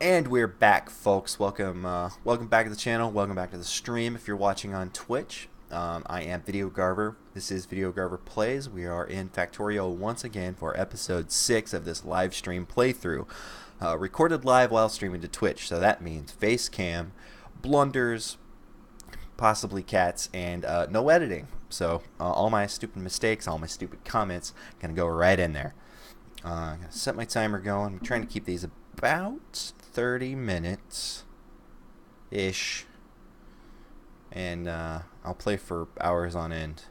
And we're back, folks. Welcome back to the channel. Welcome back to the stream. If you're watching on Twitch, I am VideoGarver. This is VideoGarver Plays. We are in Factorio once again for episode 6 of this live stream playthrough, recorded live while streaming to Twitch. So that means face cam, blunders, possibly cats, and no editing. So all my stupid mistakes, all my stupid comments, gonna go right in there. I'm gonna set my timer going. I'm trying to keep these about 30 minutes ish, and I'll play for hours on end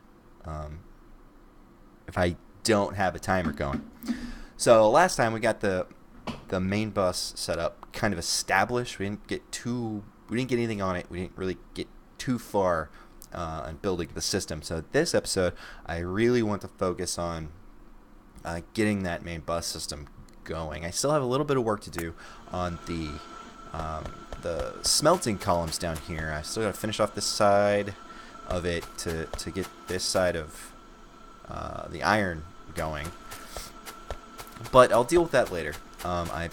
if I don't have a timer going. So last time we got the main bus set up, kind of established. We didn't get anything on it. We didn't really get too far in building the system. So this episode, I really want to focus on getting that main bus system going. I still have a little bit of work to do on the smelting columns down here. I still got to finish off this side of it to get this side of the iron going. But I'll deal with that later. I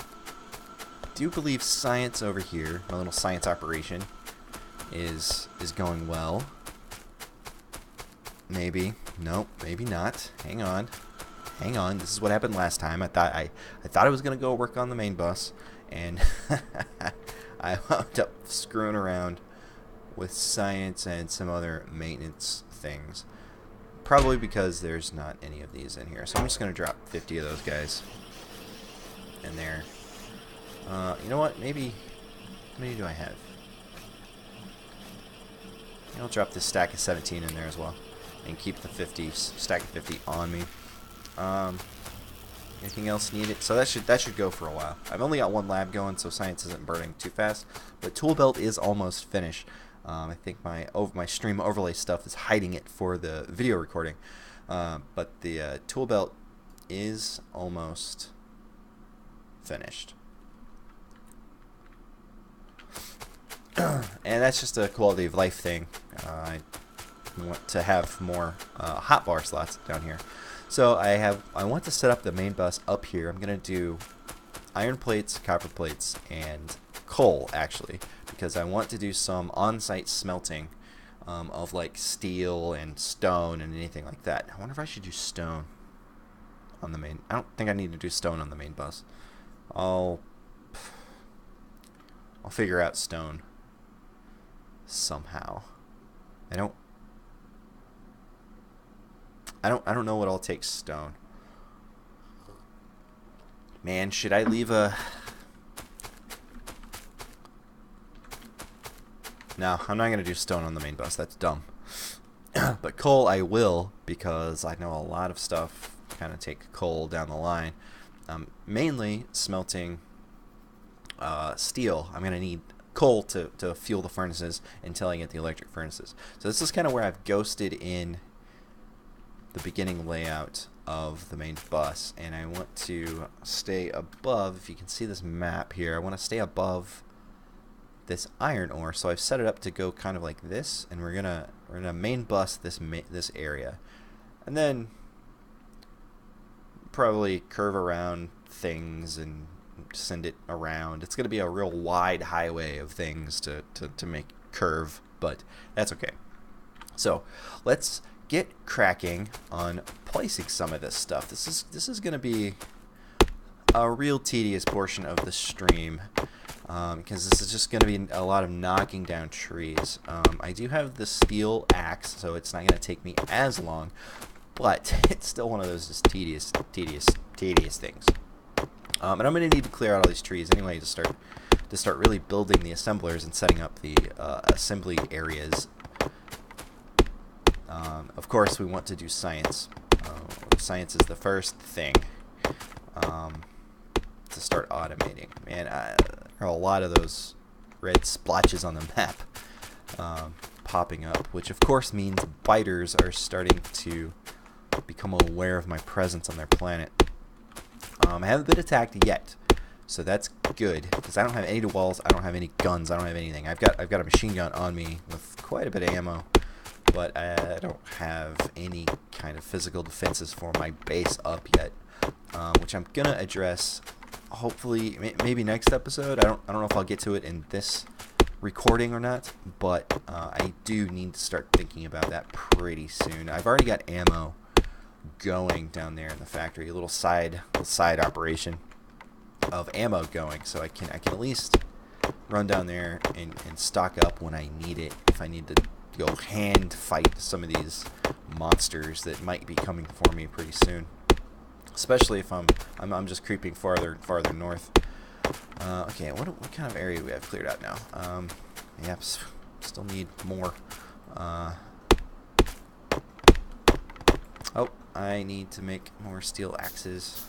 do believe science over here, my little science operation, is going well. Maybe. Nope, maybe not. Hang on. This is what happened last time. I thought I was gonna go work on the main bus, and I wound up screwing around with science and some other maintenance things. Probably because there's not any of these in here. So I'm just gonna drop 50 of those guys in there. You know what? Maybe how many do I have? I'll drop this stack of 17 in there as well, and keep the stack of 50 on me. Anything else needed? So that should go for a while. I've only got one lab going, so science isn't burning too fast. But tool belt is almost finished. I think my stream overlay stuff is hiding it for the video recording. But the tool belt is almost finished. And that's just a quality of life thing. I want to have more hotbar slots down here. So I want to set up the main bus up here. I'm gonna do iron plates, copper plates, and coal actually, because I want to do some on-site smelting of like steel and stone and anything like that. I wonder if I should do stone on the main. I don't think I need to do stone on the main bus. I'll figure out stone somehow. I don't know what all takes stone. Man, should I leave a... No, I'm not going to do stone on the main bus. That's dumb. But coal I will, because I know a lot of stuff kind of take coal down the line. Mainly smelting steel. I'm going to need coal to fuel the furnaces until I get the electric furnaces. So this is kind of where I've ghosted in the beginning layout of the main bus, and I want to stay above. If you can see this map here, I want to stay above this iron ore, so I've set it up to go kind of like this, and we're gonna main bus this area, and then probably curve around things and send it around. It's gonna be a real wide highway of things to make curve, but that's okay. So let's get cracking on placing some of this stuff. This is going to be a real tedious portion of the stream, because this is just going to be a lot of knocking down trees. I do have the steel axe, so it's not going to take me as long, but it's still one of those just tedious things. And I'm going to need to clear out all these trees anyway to start really building the assemblers and setting up the assembly areas. Of course, we want to do science. Science is the first thing to start automating. Man, there are a lot of those red splotches on the map popping up, which of course means biters are starting to become aware of my presence on their planet. I haven't been attacked yet, so that's good, because I don't have any walls, I don't have any guns, I don't have anything. I've got a machine gun on me with quite a bit of ammo, but I don't have any kind of physical defenses for my base up yet, which I'm gonna address hopefully, maybe next episode. I don't know if I'll get to it in this recording or not, but I do need to start thinking about that pretty soon. I've already got ammo going down there in the factory, a little side operation of ammo going, so I can at least run down there and stock up when I need it, if I need to go hand fight some of these monsters that might be coming for me pretty soon, especially if I'm just creeping farther and farther north. Okay, what kind of area do we have cleared out now? Yep, still need more. Oh, I need to make more steel axes.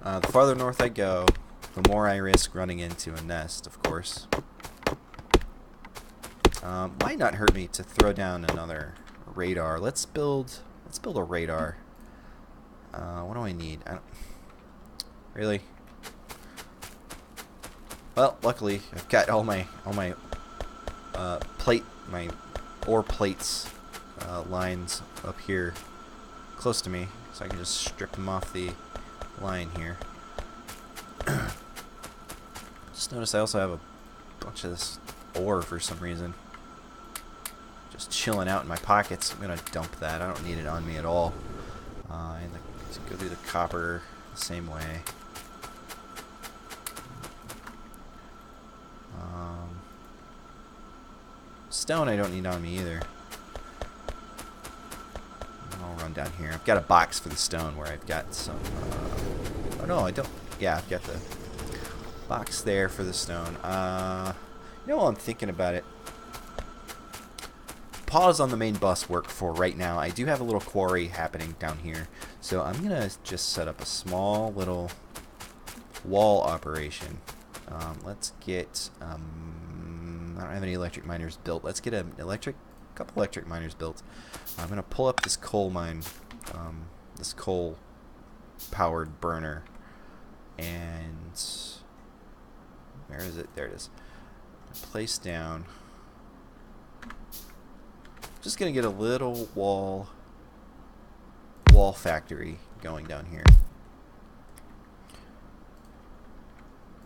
The farther north I go, the more I risk running into a nest, of course. Might not hurt me to throw down another radar. Let's build a radar. What do I need? Really? Well, luckily I've got all my my ore plates lines up here close to me, so I can just strip them off the line here. Just noticed I also have a bunch of this ore for some reason, just chilling out in my pockets. I'm gonna dump that. I don't need it on me at all. And let's go through the copper the same way. Stone I don't need on me either. I'll run down here. I've got a box for the stone where I've got some... oh no, I don't. Yeah, I've got the box there for the stone. You know, while I'm thinking about it, pause on the main bus work for right now. I do have a little quarry happening down here, so I'm gonna just set up a small little wall operation. Let's get I don't have any electric miners built. Let's get a couple electric miners built. I'm gonna pull up this coal mine, this coal powered burner, and where is it? There it is. Place down. Just gonna get a little wall factory going down here.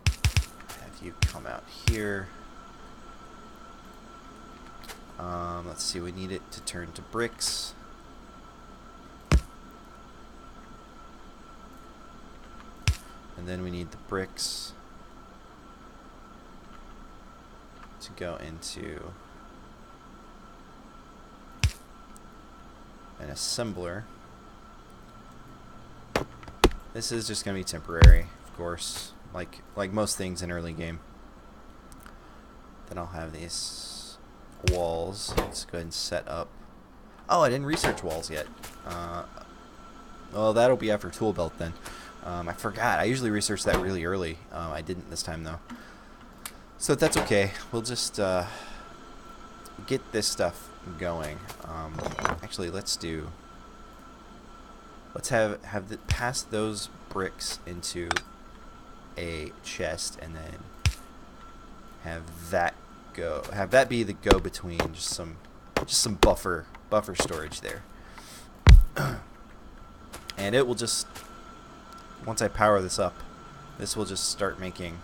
Have you come out here. Let's see, we need it to turn to bricks. And then we need the bricks to go into an assembler. This is just going to be temporary, of course, like most things in early game. Then I'll have these walls. Let's go ahead and set up. Oh, I didn't research walls yet. Well, that'll be after tool belt then. I forgot. I usually research that really early. I didn't this time though. So that's okay. We'll just get this stuff going. Actually, let's pass those bricks into a chest, and then have that be the go-between, just some buffer storage there. And it will just, once I power this up, this will just start making.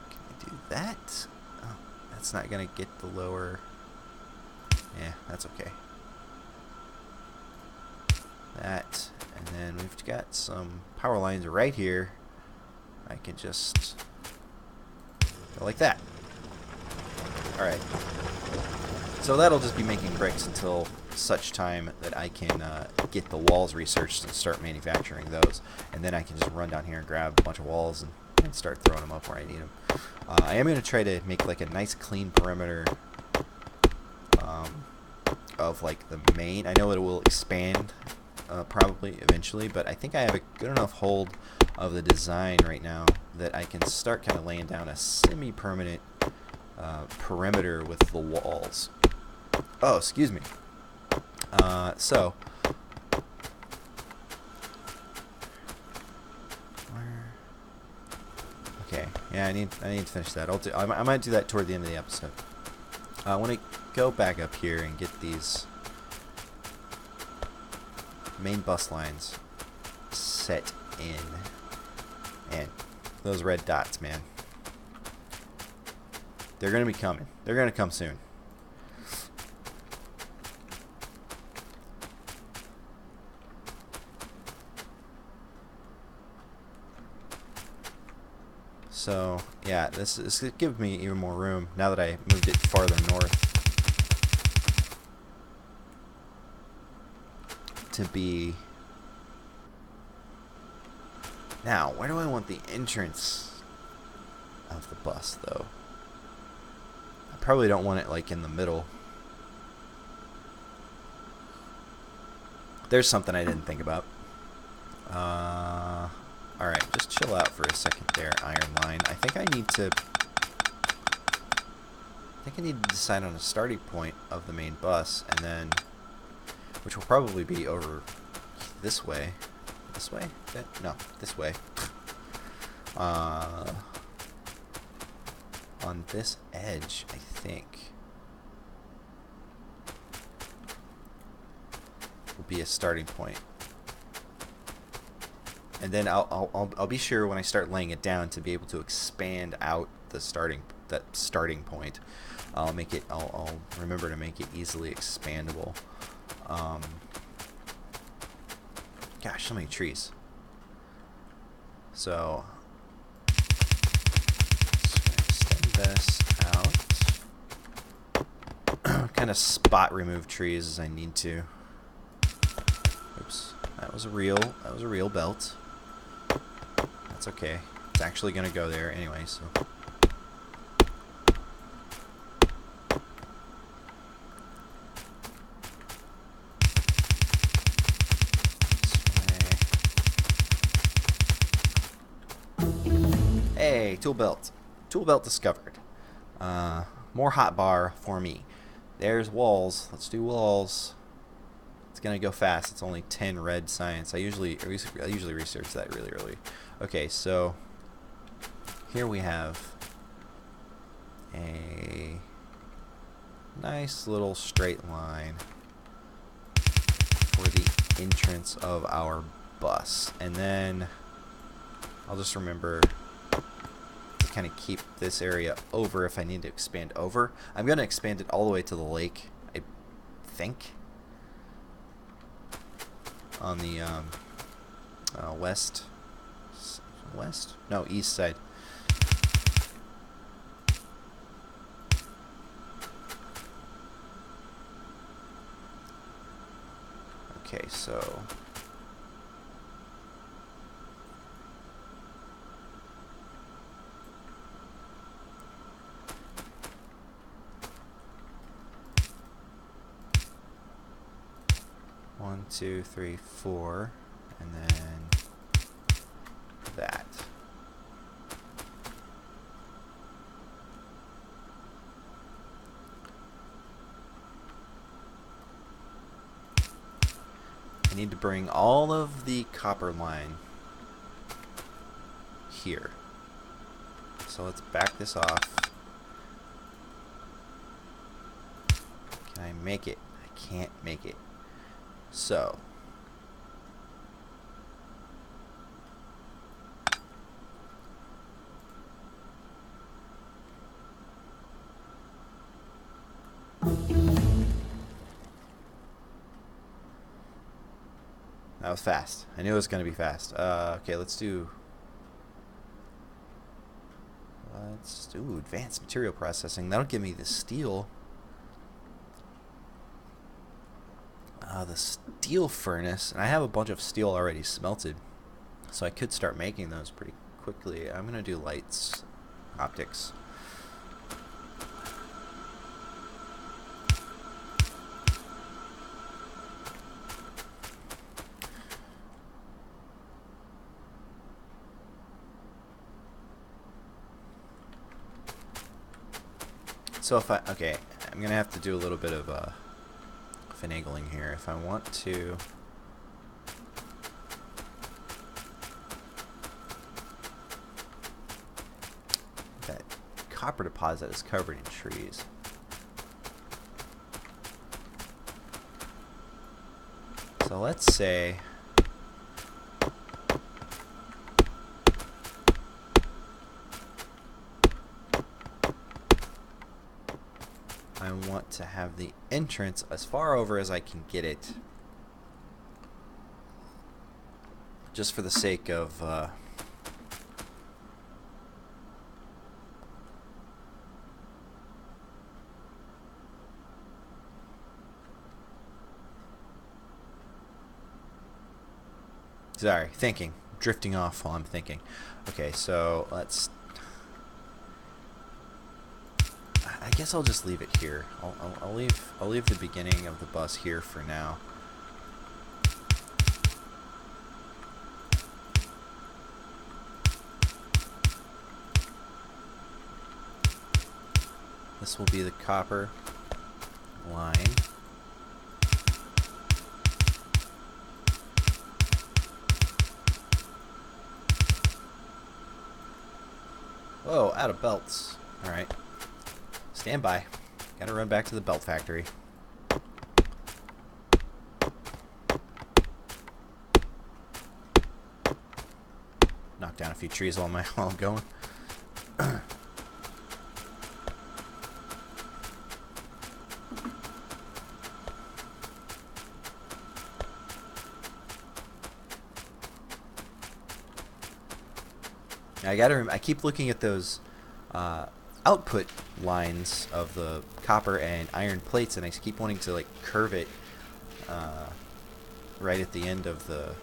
Can I do that? Oh, that's not gonna get the lower. Yeah, that's okay. That, and then we've got some power lines right here. I can just go like that. Alright. So that'll just be making bricks until such time that I can get the walls researched and start manufacturing those. And then I can just run down here and grab a bunch of walls and start throwing them up where I need them. I am going to try to make like a nice clean perimeter of like the main. I know it will expand probably eventually, but I think I have a good enough hold of the design right now that I can start kind of laying down a semi-permanent perimeter with the walls. Oh, excuse me. So okay, yeah, I need to finish that. I might do that toward the end of the episode. I want to go back up here and get these main bus lines set in. And those red dots, man. They're going to be coming. They're going to come soon. So, yeah, this gives me even more room now that I moved it farther north to be. Now, where do I want the entrance of the bus, though? I probably don't want it, like, in the middle. There's something I didn't think about. Alright, just chill out for a second there, iron line. I think I need to decide on a starting point of the main bus, and then, which will probably be over this way. This way? No, this way. On this edge, I think, will be a starting point. And then I'll be sure when I start laying it down to be able to expand out the starting point. I'll remember to make it easily expandable. Gosh, so many trees. So extend this out. Kind of spot remove trees as I need to. Oops, that was a real belt. That's okay. It's actually gonna go there anyway, so. Hey, tool belt. Tool belt discovered. More hotbar for me. There's walls. Let's do walls. It's gonna go fast. It's only 10 red science. I usually research that really early. Okay, so here we have a nice little straight line for the entrance of our bus, and then I'll just remember to kind of keep this area over if I need to expand over. I'm gonna expand it all the way to the lake, I think. On the east side. Okay, so one, two, three, four, and then that. I need to bring all of the copper line here. So let's back this off. Can I make it? I can't make it. So that was fast. I knew it was going to be fast. Okay, let's do advanced material processing. That'll give me the steel. The steel furnace, and I have a bunch of steel already smelted, so I could start making those pretty quickly. I'm gonna do lights, optics. So if okay, I'm gonna have to do a little bit of finagling here. If I want to that copper deposit is covered in trees. So So let's say I want to have the entrance as far over as I can get it, just for the sake of sorry, thinking, drifting off while I'm thinking. Okay, so let's. I guess I'll just leave it here. I'll leave the beginning of the bus here for now. This will be the copper line. Whoa, out of belts. Alright. Stand by. Gotta run back to the belt factory. Knock down a few trees while I'm going. I keep looking at those output lines of the copper and iron plates, and I keep wanting to like curve it right at the end of the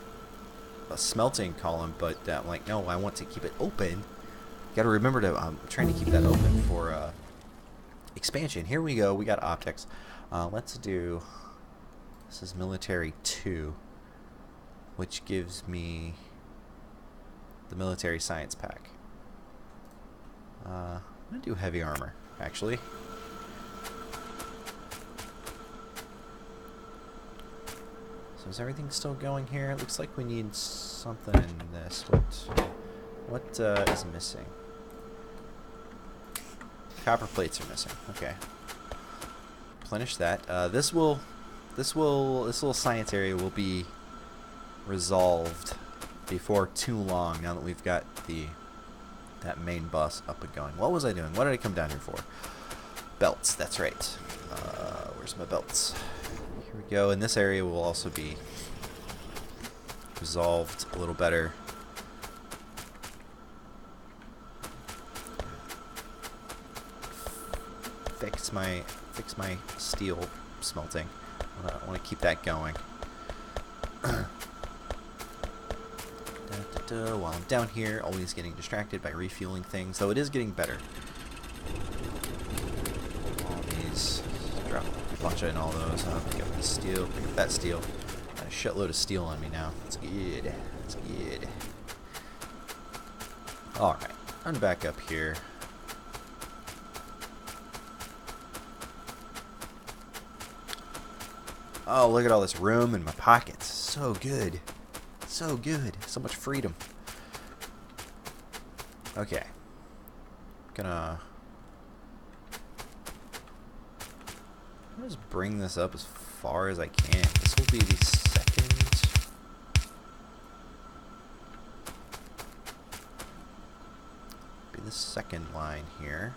smelting column, but I'm like, no, I want to keep it open. Got to remember to I'm trying to keep that open for expansion. Here we go. We got optics. Let's do. This is military 2, which gives me the military science pack. I'm gonna do heavy armor, actually. So is everything still going here? It looks like we need something in this. What is missing? Copper plates are missing. Okay. Replenish that. This little science area will be resolved before too long, now that we've got that main bus up and going. What was I doing? What did I come down here for? Belts, that's right. Where's my belts? Here we go, and this area will also be resolved a little better. Fix my steel smelting. I want to keep that going. While I'm down here, always getting distracted by refueling things, though it is getting better. All these, drop a bunch in all those. Pick up the steel, pick up that steel. Got a shitload of steel on me now. That's good. That's good. Alright, I'm back up here. Oh, look at all this room in my pockets. So good. So good. So much freedom. Okay. Gonna just bring this up as far as I can. This will be the second line here.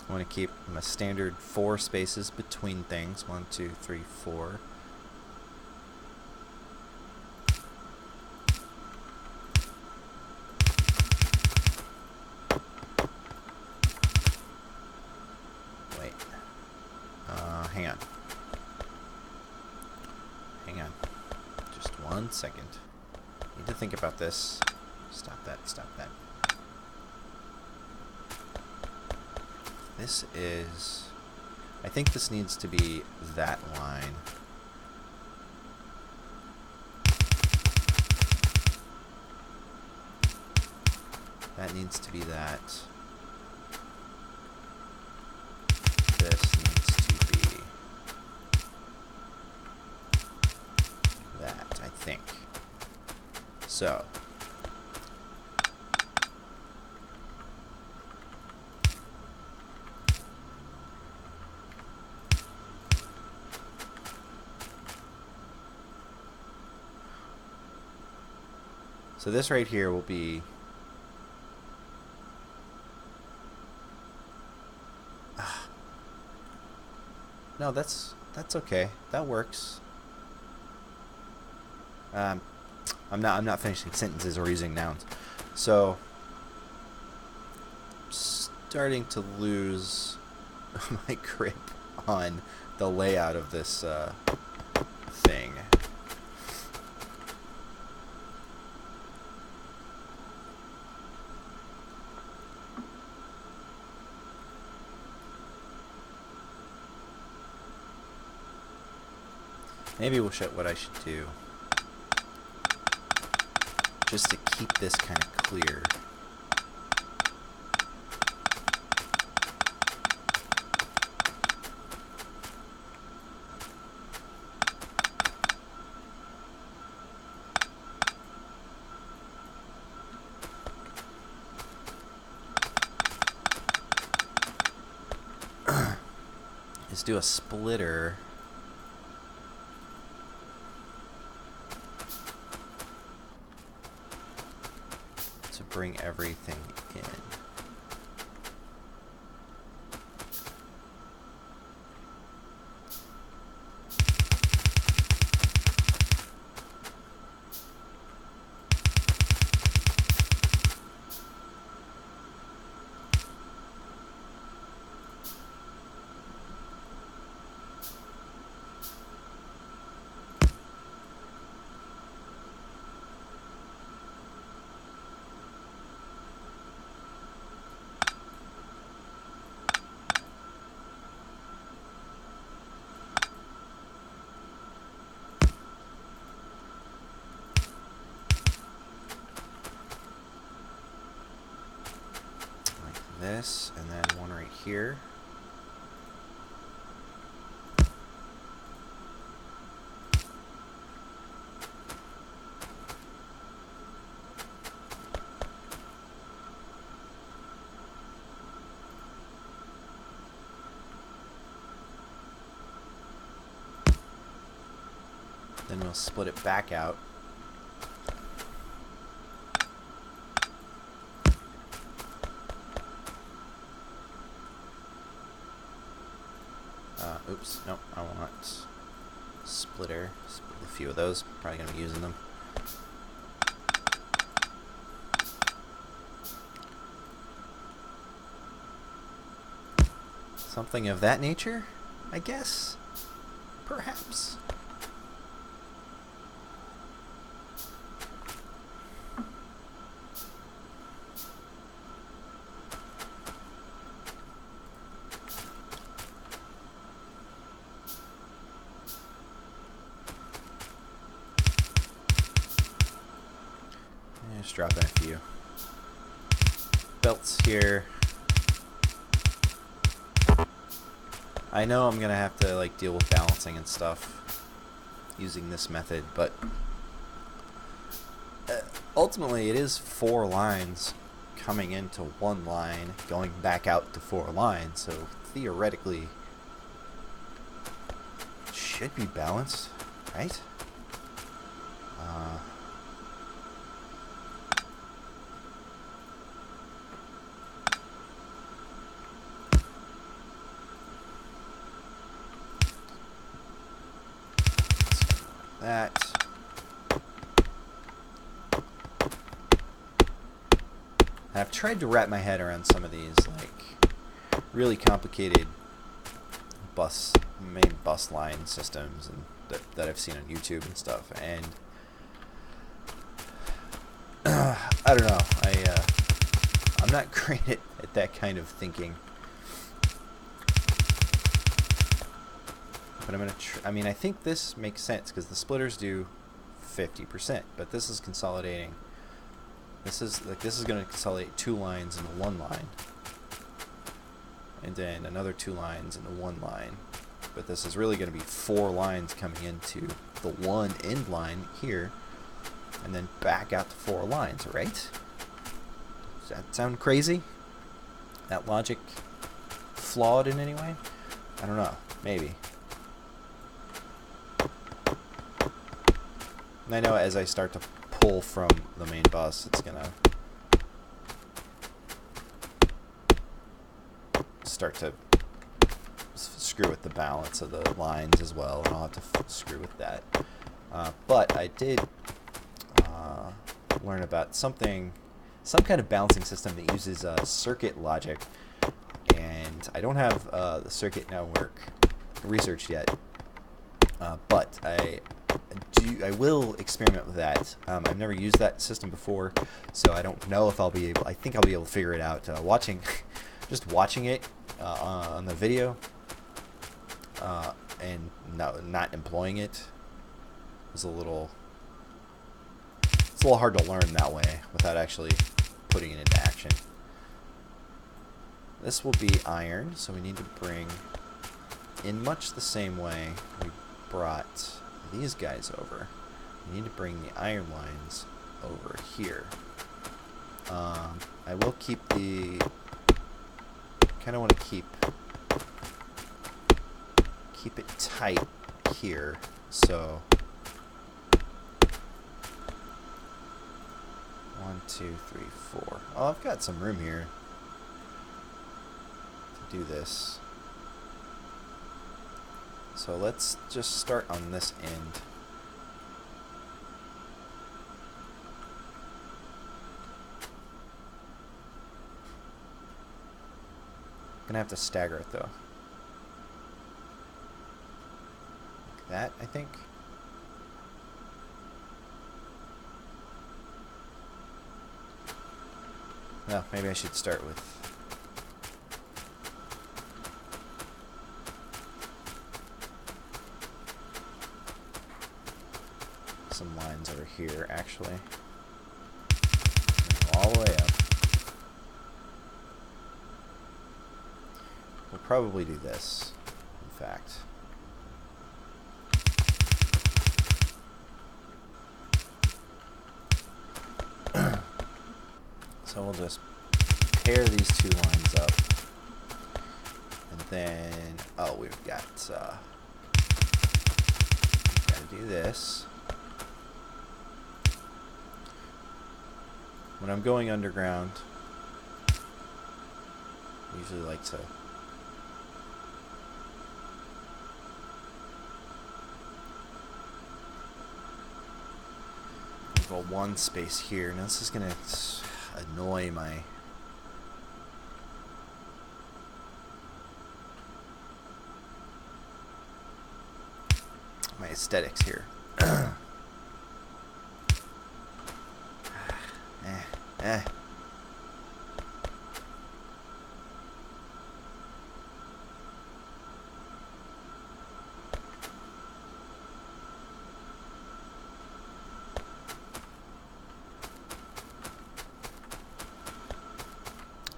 I want to keep my standard 4 spaces between things. 1, 2, 3, 4. Wait. Hang on. Hang on. Just 1 second. Need to think about this. Stop that. Stop that. This is, I think this needs to be that line. That needs to be that. This needs to be that, I think. So, So this right here will be no, that's okay. That works. I'm not finishing sentences or using nouns. So I'm starting to lose my grip on the layout of this thing. Maybe we'll show what I should do just to keep this kind of clear. Let's do a splitter. To bring everything in. This, and then one right here. Then we'll split it back out. Oops, nope, I want splitter. Split a few of those, probably going to be using them. Something of that nature, I guess? Perhaps. Just drop in a few belts here. I know I'm gonna have to like deal with balancing and stuff using this method, but ultimately it is 4 lines coming into 1 line, going back out to 4 lines, so theoretically it should be balanced, right? That. I've tried to wrap my head around some of these like really complicated main bus line systems and that I've seen on YouTube and stuff, and I don't know. I'm not great at that kind of thinking. But I'm gonna I think this makes sense because the splitters do 50%, but this is consolidating. This is going to consolidate 2 lines into 1 line, and then another 2 lines into 1 line. But this is really going to be 4 lines coming into the 1 end line here, and then back out to 4 lines, right? Does that sound crazy? That logic flawed in any way? I don't know. Maybe. And I know as I start to pull from the main bus, it's gonna start to screw with the balance of the lines as well, and I'll have to screw with that. But I did learn about some kind of balancing system that uses circuit logic, and I don't have the circuit network researched yet, but I will experiment with that. I've never used that system before, so I don't know if I'll be able. I think I'll be able to figure it out. Just watching it on the video, and not employing it is a little hard to learn that way without actually putting it into action. This will be iron, so we need to bring, in much the same way we brought these guys over, we need to bring the iron lines over here. I will keep the, kind of want to keep it tight here, so 1, 2, 3, 4. Oh, I've got some room here to do this. So let's just start on this end. I'm gonna have to stagger it though. Like that, I think. No, maybe I should start with some lines over here, actually. All the way up. We'll probably do this, in fact. So we'll just pair these two lines up, and then we've got to do this. When I'm going underground, I usually like to go one space here. Now this is gonna annoy my aesthetics here.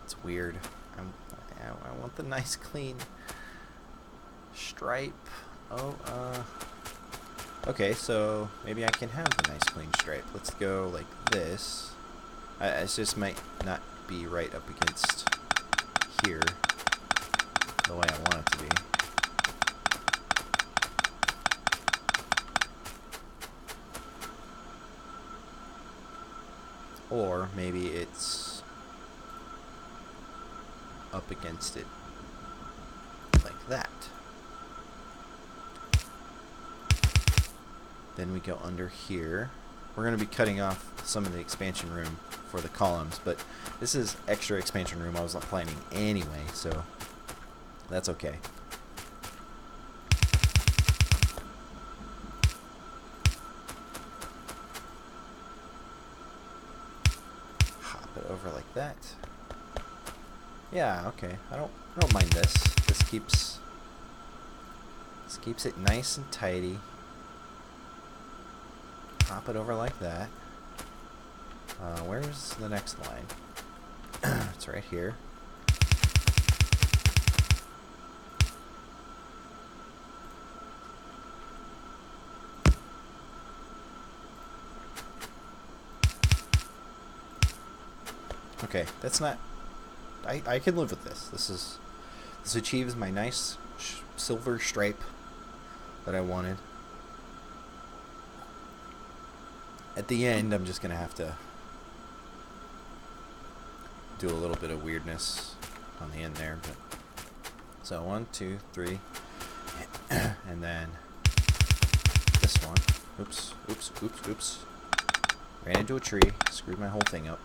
It's weird. I want the nice clean stripe. Okay, so maybe I can have the nice clean stripe. Let's go like this. It just might not be right up against here the way I want it to be. Or maybe it's up against it like that. Then we go under here. We're going to be cutting off some of the expansion room for the columns, but this is extra expansion room I was not planning anyway, so that's okay. Hop it over like that. Yeah, okay. I don't mind this. This keeps it nice and tidy. Hop it over like that. Where's the next line? It's right here. Okay, that's not... I can live with this. This achieves my nice silver stripe that I wanted. At the end, I'm just going to have to do a little bit of weirdness on the end there. But so 1, 2, 3, and then this one. Oops, oops, oops, oops. Ran into a tree, screwed my whole thing up.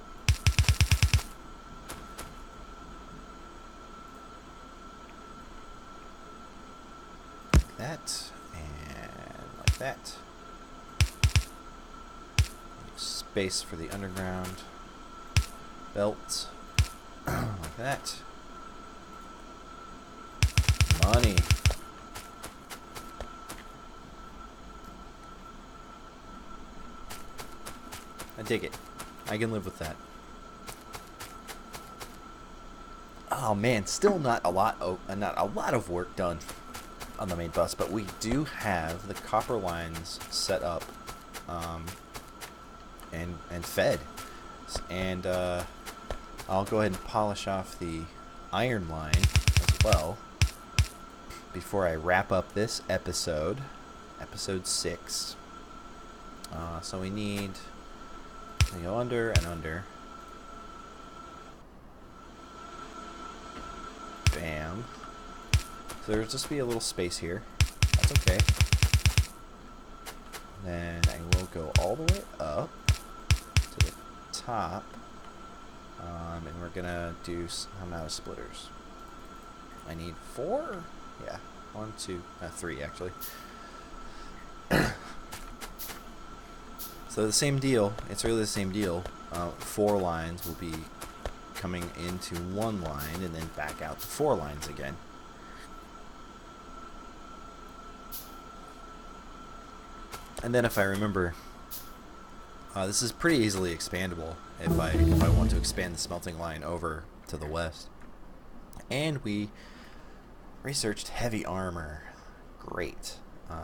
Like that, and like that. Space for the underground belt, like that. Money. I dig it. I can live with that. Oh man, still not a lot of work done on the main bus, but we do have the copper lines set up and fed. And I'll go ahead and polish off the iron line as well before I wrap up this episode 6. So we need to go under and under. Bam. So there'll just be a little space here. That's okay. Then I will go all the way up to the top. And we're gonna do, I'm out of splitters. I need 4? Yeah, 1, 2, 3 actually. So the same deal, it's really the same deal. 4 lines will be coming into 1 line and then back out to 4 lines again. And then if I remember, this is pretty easily expandable if I want to expand the smelting line over to the west. And we researched heavy armor. Great.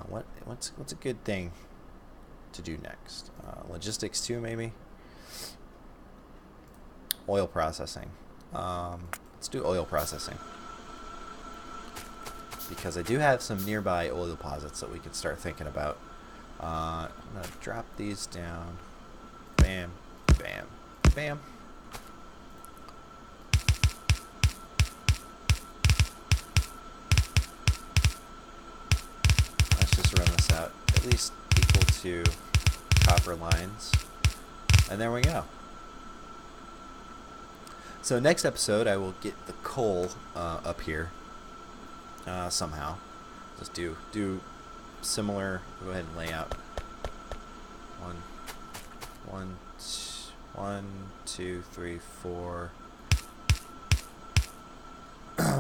What's a good thing to do next? Logistics 2 maybe? Oil processing. Let's do oil processing. Because I do have some nearby oil deposits that we could start thinking about. I'm going to drop these down. Bam, bam, bam. Let's just run this out. At least equal to copper lines. And there we go. So next episode I will get the coal up here somehow. Just do similar. Go ahead and lay out 1, 2, 3, 4.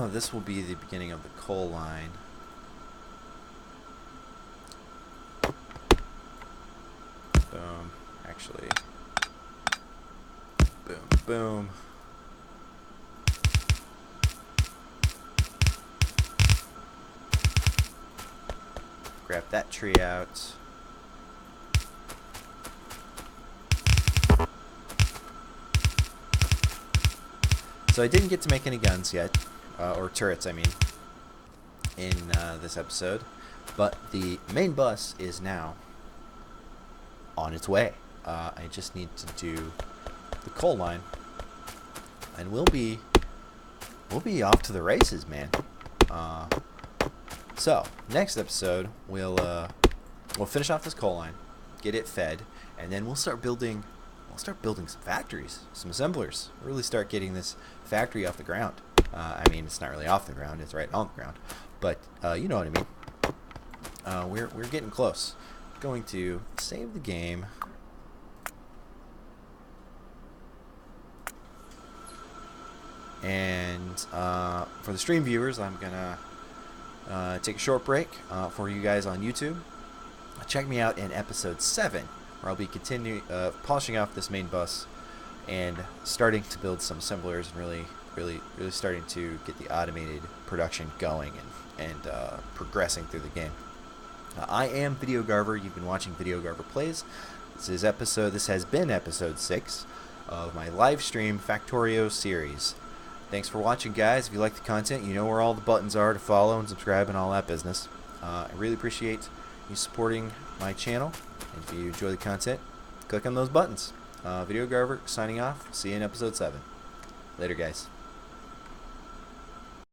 This will be the beginning of the coal line. Boom. Actually, boom, boom. Grab that tree out. So I didn't get to make any guns yet, or turrets I mean, in this episode, but the main bus is now on its way. I just need to do the coal line, and we'll be off to the races, man. So next episode we'll finish off this coal line, get it fed, and then we'll start building some factories, some assemblers. Really start getting this factory off the ground. I mean, it's not really off the ground; it's right on the ground. But you know what I mean. We're getting close. Going to save the game. And for the stream viewers, I'm gonna take a short break for you guys on YouTube. Check me out in episode 7, where I'll be polishing off this main bus and starting to build some assemblers and really starting to get the automated production going and progressing through the game. I am VideoGarver. You've been watching VideoGarver Plays. This has been episode 6 of my Livestream Factorio series. Thanks for watching, guys. If you like the content, you know where all the buttons are to follow and subscribe and all that business. I really appreciate you supporting my channel. And if you enjoy the content, click on those buttons. VideoGarver signing off. See you in episode 7. Later, guys.